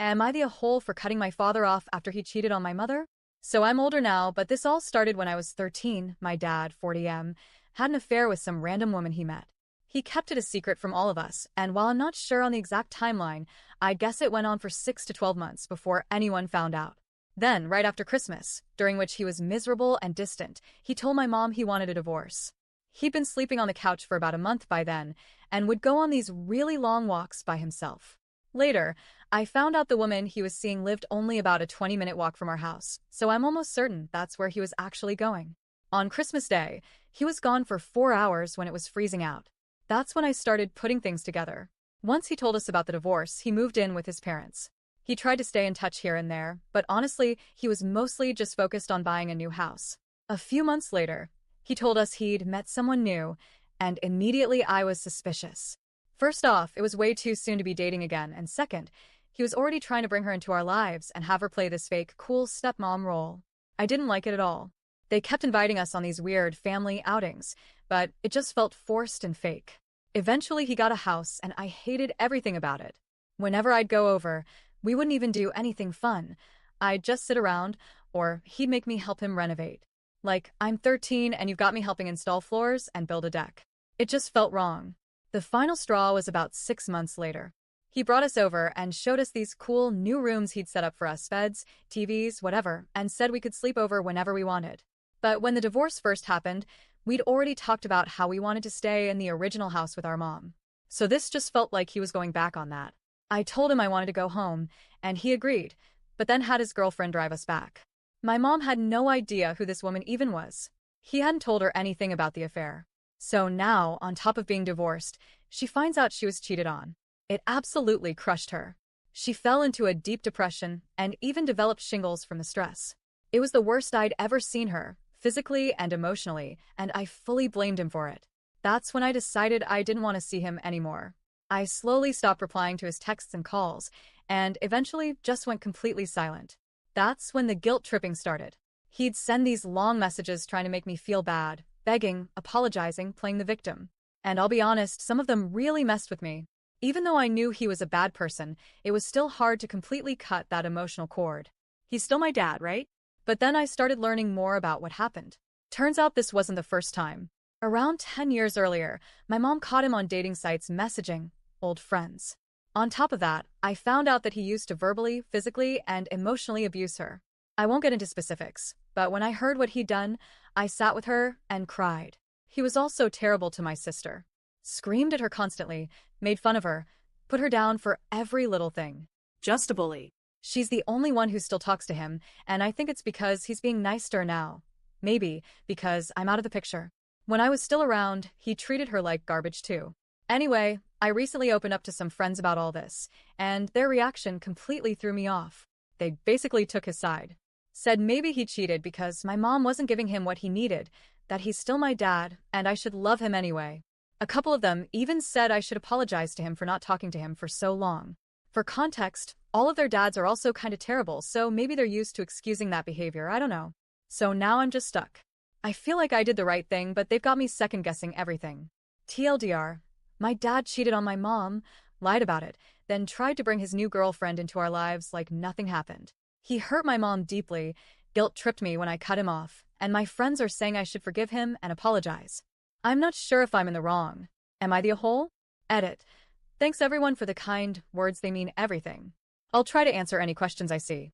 Am I the a-hole for cutting my father off after he cheated on my mother? So I'm older now, but this all started when I was 13. My dad, 40M, had an affair with some random woman he met. He kept it a secret from all of us, and while I'm not sure on the exact timeline, I guess it went on for 6 to 12 months before anyone found out. Then, right after Christmas, during which he was miserable and distant, he told my mom he wanted a divorce. He'd been sleeping on the couch for about a month by then, and would go on these really long walks by himself. Later, I found out the woman he was seeing lived only about a 20-minute walk from our house, so I'm almost certain that's where he was actually going. On Christmas Day, he was gone for 4 hours when it was freezing out. That's when I started putting things together. Once he told us about the divorce, he moved in with his parents. He tried to stay in touch here and there, but honestly, he was mostly just focused on buying a new house. A few months later, he told us he'd met someone new, and immediately I was suspicious. First off, it was way too soon to be dating again, and second, he was already trying to bring her into our lives and have her play this fake, cool stepmom role. I didn't like it at all. They kept inviting us on these weird family outings, but it just felt forced and fake. Eventually, he got a house, and I hated everything about it. Whenever I'd go over, we wouldn't even do anything fun. I'd just sit around, or he'd make me help him renovate. Like, I'm 13 and you've got me helping install floors and build a deck. It just felt wrong. The final straw was about 6 months later. He brought us over and showed us these cool new rooms he'd set up for us, beds, TVs, whatever, and said we could sleep over whenever we wanted. But when the divorce first happened, we'd already talked about how we wanted to stay in the original house with our mom. So this just felt like he was going back on that. I told him I wanted to go home, and he agreed, but then had his girlfriend drive us back. My mom had no idea who this woman even was. He hadn't told her anything about the affair. So now, on top of being divorced, she finds out she was cheated on. It absolutely crushed her. She fell into a deep depression and even developed shingles from the stress. It was the worst I'd ever seen her, physically and emotionally, and I fully blamed him for it. That's when I decided I didn't want to see him anymore. I slowly stopped replying to his texts and calls, and eventually just went completely silent. That's when the guilt tripping started. He'd send these long messages trying to make me feel bad, begging, apologizing, playing the victim. And I'll be honest, some of them really messed with me. Even though I knew he was a bad person, it was still hard to completely cut that emotional cord. He's still my dad, right? But then I started learning more about what happened. Turns out this wasn't the first time. Around 10 years earlier, my mom caught him on dating sites messaging old friends. On top of that, I found out that he used to verbally, physically, and emotionally abuse her. I won't get into specifics, but when I heard what he'd done, I sat with her and cried. He was also terrible to my sister. Screamed at her constantly, made fun of her, put her down for every little thing. Just a bully. She's the only one who still talks to him, and I think it's because he's being nice to her now. Maybe because I'm out of the picture. When I was still around, he treated her like garbage too. Anyway, I recently opened up to some friends about all this, and their reaction completely threw me off. They basically took his side. Said maybe he cheated because my mom wasn't giving him what he needed, that he's still my dad, and I should love him anyway. A couple of them even said I should apologize to him for not talking to him for so long. For context, all of their dads are also kinda terrible, so maybe they're used to excusing that behavior, I don't know. So now I'm just stuck. I feel like I did the right thing, but they've got me second-guessing everything. TLDR, my dad cheated on my mom, lied about it, then tried to bring his new girlfriend into our lives like nothing happened. He hurt my mom deeply, guilt-tripped me when I cut him off, and my friends are saying I should forgive him and apologize. I'm not sure if I'm in the wrong. Am I the a-hole? Edit. Thanks everyone for the kind words, they mean everything. I'll try to answer any questions I see.